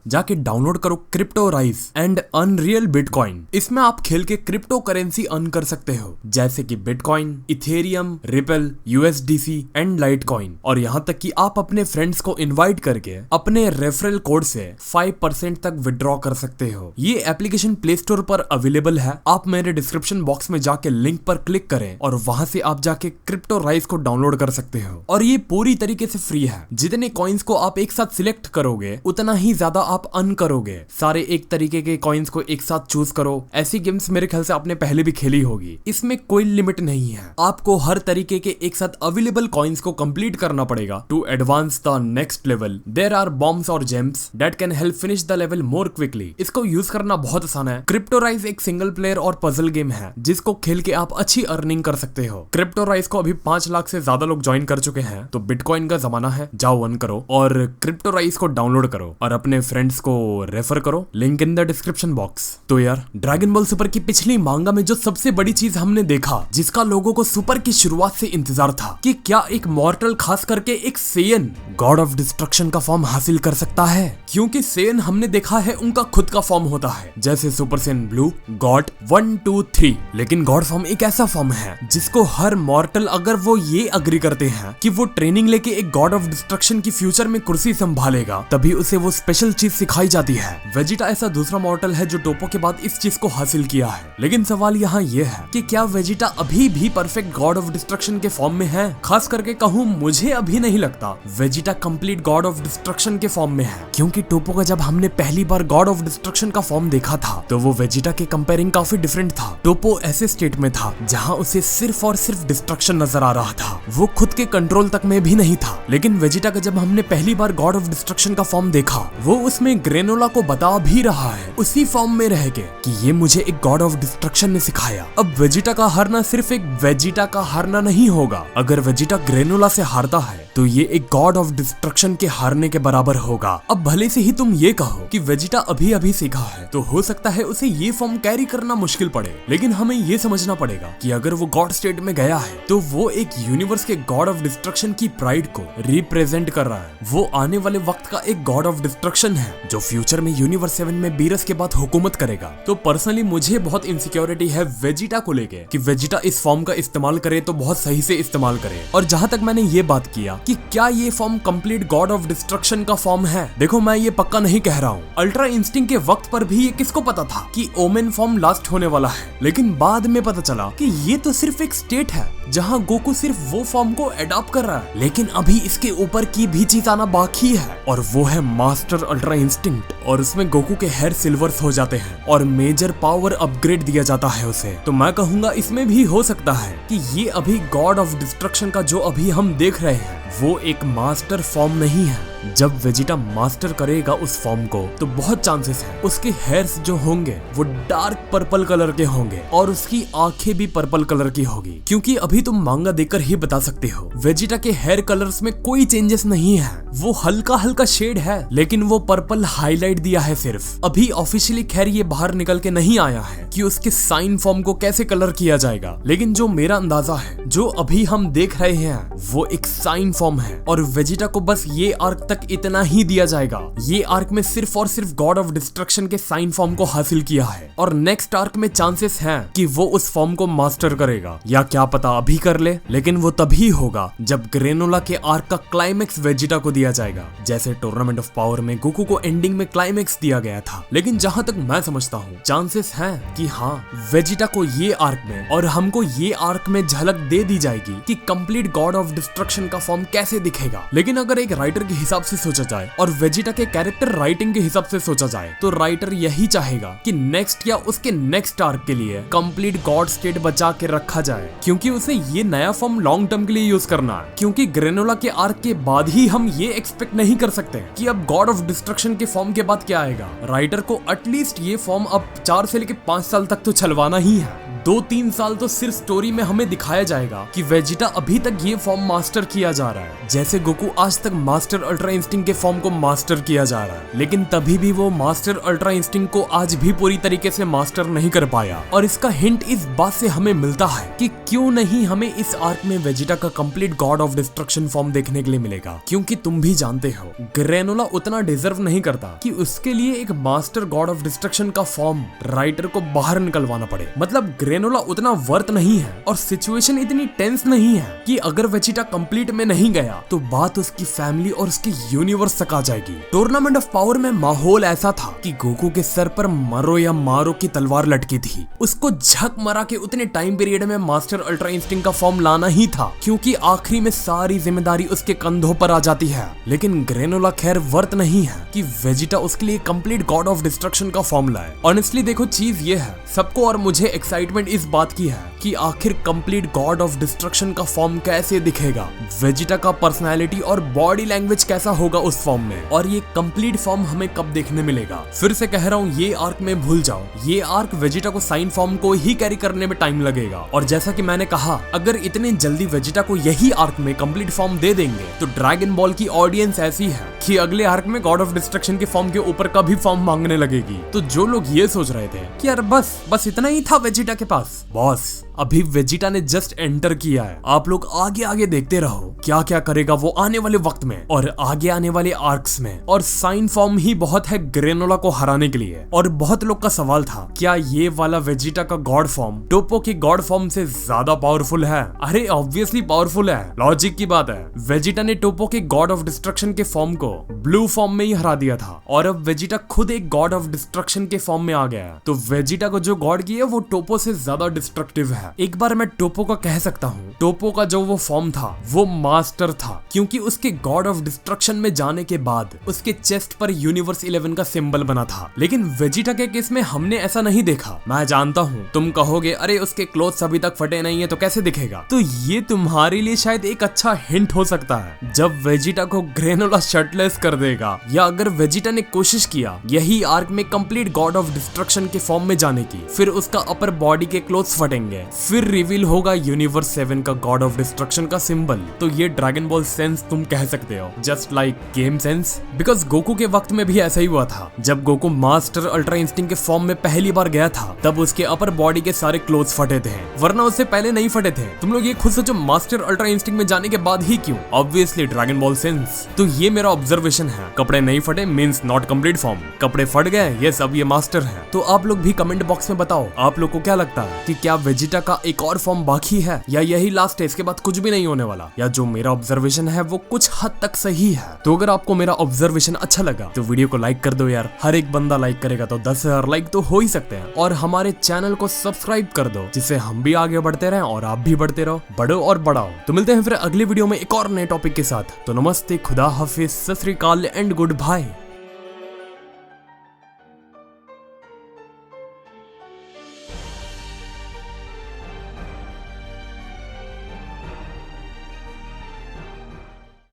जाके डाउनलोड करो crypto rise and unreal bitcoin. इसमें आप खेल के क्रिप्टो करेंसी अर्न कर सकते हो, जैसे कि bitcoin, Ethereum, ripple, USDC and Litecoin. और यहाँ तक कि आप अपने फ्रेंड्स को इनवाइट करके अपने रेफरल कोड से 5% तक विड्रॉ कर सकते हो। ये एप्लीकेशन प्ले स्टोर पर अवेलेबल है। आप मेरे डिस्क्रिप्शन बॉक्स में जाके लिंक पर क्लिक करें और वहां से आप जाके क्रिप्टो राइज को डाउनलोड कर सकते हो। और ये पूरी तरीके से फ्री है। जितने कॉइन्स को आप एक साथ सिलेक्ट करोगे उतना ही ज्यादा आप अर्न करोगे। सारे एक तरीके के कॉइन्स को एक साथ चूज करो। ऐसी गेम्स मेरे ख्याल से आपने पहले भी खेली होगी। इसमें कोई लिमिट नहीं है। आपको हर तरीके के एक साथ अवेलेबल कॉइन्स को कंप्लीट करना पड़ेगा to advance the next level. There are bombs और gems that can help finish the level more quickly. इसको यूज करना बहुत आसान है। क्रिप्टो राइज एक सिंगल प्लेयर और पजल गेम है जिसको खेल के आप अच्छी अर्निंग कर सकते हो। क्रिप्टो राइज को अभी 5 लाख से ज्यादा लोग ज्वाइन कर चुके हैं। तो बिटकॉइन का जमाना है, जाओ अर्न करो और क्रिप्टो राइज को डाउनलोड करो और अपने फ्रेंड्स को रेफर करो। Link in the description box. तो यार, ड्रैगन बॉल सुपर की पिछली मांगा में जो सबसे बड़ी चीज हमने देखा, जिसका लोगों को सुपर की शुरुआत से इंतजार था, कि क्या एक मॉर्टल खास करके एक सेयन गॉड ऑफ डिस्ट्रक्शन का फॉर्म हासिल कर सकता है। क्योंकि सेयन हमने देखा है उनका खुद का फॉर्म होता है, जैसे सुपर सेयन ब्लू, गॉड 1, 2, 3। लेकिन गॉड फॉर्म एक ऐसा फॉर्म है जिसको हर मॉर्टल, अगर वो ये अग्री करते हैं कि वो ट्रेनिंग लेके एक गॉड ऑफ डिस्ट्रक्शन की फ्यूचर में कुर्सी संभालेगा, तभी उसे वो स्पेशल चीज सिखाई जाती है। वेजिटा ऐसा दूसरा मॉर्टल है जो टोपो के बाद इस चीज को हासिल किया है। लेकिन सवाल यहाँ ये है कि क्या वेजिटा अभी भी परफेक्ट गॉड ऑफ डिस्ट्रक्शन के फॉर्म में है। खास करके कहूँ, मुझे अभी नहीं लगता Vegeta complete God of destruction के फॉर्म में है। क्योंकि टोपो का जब हमने पहली बार गॉड ऑफ डिस्ट्रक्शन का फॉर्म देखा था तो वो वेजिटा के कंपेयरिंग काफी डिफरेंट था। टोपो ऐसे स्टेट में था जहाँ उसे सिर्फ और सिर्फ डिस्ट्रक्शन नजर आ रहा था, वो खुद के कंट्रोल तक में भी नहीं था। लेकिन वेजिटा का जब हमने पहली बार गॉड ऑफ डिस्ट्रक्शन का फॉर्म देखा, वो उसमें ग्रेनोला को बता भी रहा है उसी फॉर्म में रह के कि ये मुझे एक गॉड ऑफ डिस्ट्रक्शन ने सिखाया। अब वेजिटा का हारना सिर्फ एक वेजिटा का हारना नहीं होगा। अगर वेजिटा ग्रेनोला से हारता है तो ये एक गॉड ऑफ डिस्ट्रक्शन के हारने के बराबर होगा। अब भले से ही तुम ये कहो कि वेजिटा अभी अभी सीखा है, तो हो सकता है उसे ये फॉर्म कैरी करना मुश्किल पड़े। लेकिन हमें ये समझना पड़ेगा कि अगर वो गॉड स्टेट में गया है तो वो एक यूनिवर्स के गॉड ऑफ डिस्ट्रक्शन की प्राइड को रिप्रेजेंट कर रहा है। वो आने वाले वक्त का एक गॉड ऑफ डिस्ट्रक्शन है जो फ्यूचर में यूनिवर्स 7 में बीरस के बाद हुकूमत करेगा। तो पर्सनली मुझे बहुत इनसिक्योरिटी है वेजिटा को लेके कि वेजिटा इस फॉर्म का इस्तेमाल करे तो बहुत सही से इस्तेमाल करे। और जहां तक मैंने ये बात किया कि क्या ये form complete God of destruction का फॉर्म है, देखो मैं ये पक्का नहीं कह रहा हूँ। अल्ट्रा इंस्टिंक्ट के वक्त पर भी ये किसको पता था कि ओमेन फॉर्म लास्ट होने वाला है। लेकिन बाद में पता चला कि ये तो सिर्फ एक स्टेट है जहाँ गोकू सिर्फ वो फॉर्म को अडॉप्ट कर रहा है। लेकिन अभी इसके ऊपर की भी चीज आना बाकी है और वो है मास्टर अल्ट्रा इंस्टिंक्ट। और उसमें गोकू के हेयर सिल्वर्स हो जाते हैं और मेजर पावर अपग्रेड दिया जाता है उसे। तो मैं कहूंगा इसमें भी हो सकता है कि ये अभी गॉड ऑफ डिस्ट्रक्शन का जो अभी हम देख रहे हैं वो एक मास्टर फॉर्म नहीं है। जब वेजिटा मास्टर करेगा उस फॉर्म को तो बहुत चांसेस है उसके हेयर्स जो होंगे वो डार्क पर्पल कलर के होंगे और उसकी आंखें भी पर्पल कलर की होगी। क्योंकि अभी तुम मांगा देखकर ही बता सकते हो वेजिटा के हेयर कलर्स में कोई चेंजेस नहीं है। वो हल्का हल्का शेड है लेकिन वो पर्पल हाईलाइट दिया है सिर्फ। अभी ऑफिशियली खैर ये बाहर निकल के नहीं आया है कि उसके साइन फॉर्म को कैसे कलर किया जाएगा। लेकिन जो मेरा अंदाजा है, जो अभी हम देख रहे हैं, वो एक साइन फॉर्म है और वेजिटा को बस ये आर्क तक इतना ही दिया जाएगा। ये आर्क में सिर्फ और सिर्फ गॉड ऑफ डिस्ट्रक्शन के साइन फॉर्म को हासिल किया है और नेक्स्ट आर्क में चांसेस हैं कि वो उस फॉर्म को मास्टर करेगा, या क्या पता अभी कर ले। लेकिन वो तभी होगा जब ग्रेनोला के आर्क का क्लाइमेक्स वेजिटा को दिया जाएगा, जैसे टूर्नामेंट ऑफ पावर में गोकू को एंडिंग में क्लाइमेक्स दिया गया था। लेकिन जहां तक मैं समझता हूँ चांसेस हैं कि हाँ, वेजिटा को ये आर्क में और हमको ये आर्क में झलक दे दी जाएगी कि कंप्लीट गॉड ऑफ डिस्ट्रक्शन का फॉर्म कैसे दिखेगा। लेकिन अगर एक राइटर के हिसाब से सोचा जाए और वेजिटा के कैरेक्टर राइटिंग के हिसाब से सोचा जाए तो राइटर यही चाहेगा कि नेक्स्ट या उसके नेक्स्ट आर्क के लिए कंप्लीट गॉड स्टेट बचा के रखा जाए, क्योंकि उसे ये नया फॉर्म लॉन्ग टर्म के लिए यूज करना है। क्योंकि ग्रेनोला के आर्क के बाद ही हम ये एक्सपेक्ट नहीं कर सकते कि अब गॉड ऑफ डिस्ट्रक्शन के फॉर्म के बाद क्या आएगा। राइटर को एटलीस्ट ये फॉर्म अब 4 से लेकर 5 साल तक तो चलवाना ही है। 2-3 साल तो सिर्फ स्टोरी में हमें दिखाया जाएगा कि वेजिटा अभी तक ये फॉर्म मास्टर किया जा रहा है, जैसे गोकू आज तक मास्टर अल्ट्रा इंस्टिंक्ट के फॉर्म को मास्टर किया जा रहा है, लेकिन तभी भी वो मास्टर अल्ट्रा इंस्टिंक्ट को आज भी पूरी तरीके से मास्टर नहीं कर पाया। और इसका हिंट इस बात से हमें मिलता है कि क्यों नहीं हमें इस आर्क में वेजिटा का complete God of destruction form देखने के लिए मिलेगा, क्योंकि तुम भी जानते हो ग्रेनोला उतना डिजर्व नहीं करता कि उसके लिए एक मास्टर गॉड ऑफ डिस्ट्रक्शन का फॉर्म राइटर को बाहर निकलवाना पड़े। मतलब ग्रेनोला उतना वर्थ नहीं है और सिचुएशन इतनी टेंस नहीं है कि अगर वेजिटा कंप्लीट में नहीं गया तो बात उसकी फैमिली और उसके यूनिवर्स तक आ जाएगी। टूर्नामेंट ऑफ पावर में माहौल ऐसा था कि गोकू के सर पर मरो या मारो की तलवार लटकी थी। उसको झक मरा के उतने टाइम पीरियड में मास्टर अल्ट्रा इंस्टिंक्ट का फॉर्म लाना ही था, क्योंकि आखिरी में सारी जिम्मेदारी उसके कंधों पर आ जाती है। लेकिन ग्रेनोला खैर वर्थ नहीं है कि वेजिटा उसके लिए कंप्लीट गॉड ऑफ डिस्ट्रक्शन का फॉर्म लाए। ऑनेस्टली देखो, चीज ये है, सबको और मुझे एक्साइटमेंट इस बात की है कि आखिर कंप्लीट गॉड ऑफ डिस्ट्रक्शन का फॉर्म कैसे दिखेगा, वेजिटा का पर्सनालिटी और बॉडी लैंग्वेज कैसा होगा उस फॉर्म में, और ये कंप्लीट फॉर्म हमें कब देखने मिलेगा। फिर से कह रहा हूँ, ये आर्क में भूल जाओ, ये आर्क वेजिटा को साइन फॉर्म को ही कैरी करने में टाइम लगेगा। और जैसा कि मैंने कहा, अगर इतने जल्दी वेजिटा को यही आर्क में कंप्लीट फॉर्म दे देंगे तो ड्रैगन बॉल की ऑडियंस ऐसी है कि अगले आर्क में गॉड ऑफ डिस्ट्रक्शन के फॉर्म के ऊपर का भी फॉर्म मांगने लगेगी। तो जो लोग ये सोच रहे थे कि यार बस इतना ही था वेजिटा के पास, बॉस अभी वेजिटा ने जस्ट एंटर किया है। आप लोग आगे आगे देखते रहो क्या क्या करेगा वो आने वाले वक्त में और आगे आने वाले आर्क्स में। और साइन फॉर्म ही बहुत है ग्रेनोला को हराने के लिए। और बहुत लोग का सवाल था, क्या ये वाला वेजिटा का गॉड फॉर्म टोपो के गॉड फॉर्म से ज्यादा पावरफुल है? अरे ऑब्वियसली पावरफुल है, लॉजिक की बात है। वेजिटा ने टोपो के गॉड ऑफ डिस्ट्रक्शन के फॉर्म को ब्लू फॉर्म में ही हरा दिया था और अब वेजिटा खुद एक गॉड ऑफ डिस्ट्रक्शन के फॉर्म में आ गया है। तो वेजिटा को जो गॉड की है वो टोपो से ज्यादा डिस्ट्रक्टिव है। एक बार मैं टोपो का कह सकता हूँ, टोपो का जो वो फॉर्म था वो मास्टर था, क्योंकि उसके गॉड ऑफ डिस्ट्रक्शन में जाने के बाद उसके चेस्ट पर यूनिवर्स 11 का सिंबल बना था। लेकिन वेजिटा के केस में हमने ऐसा नहीं देखा। मैं जानता हूँ तुम कहोगे, अरे उसके क्लोथ्स अभी तक फटे नहीं है तो कैसे दिखेगा? तो ये तुम्हारे लिए शायद एक अच्छा हिंट हो सकता है। जब वेजिटा को ग्रेनोला शर्टलेस कर देगा, या अगर वेजिटा ने कोशिश किया यही आर्क में कंप्लीट गॉड ऑफ डिस्ट्रक्शन के फॉर्म में जाने की, फिर उसका अपर बॉडी के क्लोथ्स फटेंगे, फिर रिवील होगा यूनिवर्स 7 का गॉड ऑफ डिस्ट्रक्शन का सिंबल। तो ये ड्रैगन बॉल सेंस तुम कह सकते हो, just like game sense. Because Goku के वक्त में भी ऐसा ही हुआ था। जब गोकू मास्टर अल्ट्रा इंस्टिंक्ट के फॉर्म में पहली बार गया था तब उसके अपर बॉडी के सारे क्लोथ्स फटे थे, वरना उससे पहले नहीं फटे थे। तुम लोग ये खुद सोचो, मास्टर अल्ट्रा इंस्टिंक्ट में जाने के बाद ही क्यों? Obviously dragon ball sense. तो ये मेरा ऑब्जर्वेशन है, कपड़े नहीं फटे मींस नॉट कंप्लीट फॉर्म, कपड़े फट गए यस अब ये मास्टर है। तो आप लोग भी कमेंट बॉक्स में बताओ, आप लोग को क्या लगता है कि क्या वेजिटा का एक और फॉर्म बाकी है या यही लास्ट है, इसके बाद कुछ भी नहीं होने वाला? या जो मेरा ऑब्जर्वेशन है वो कुछ हद तक सही है? तो अगर आपको मेरा ऑब्जर्वेशन अच्छा लगा तो वीडियो को लाइक कर दो यार। हर एक बंदा लाइक करेगा तो 10,000 लाइक तो हो ही सकते हैं। और हमारे चैनल को सब्सक्राइब कर दो, जिससे हम भी आगे बढ़ते रहें और आप भी बढ़ते रहो, बढ़ो और बढ़ाओ। तो मिलते हैं फिर अगली वीडियो में एक और नए टॉपिक के साथ। तो नमस्ते, खुदा हाफिज, सत श्री अकाल एंड गुड बाय।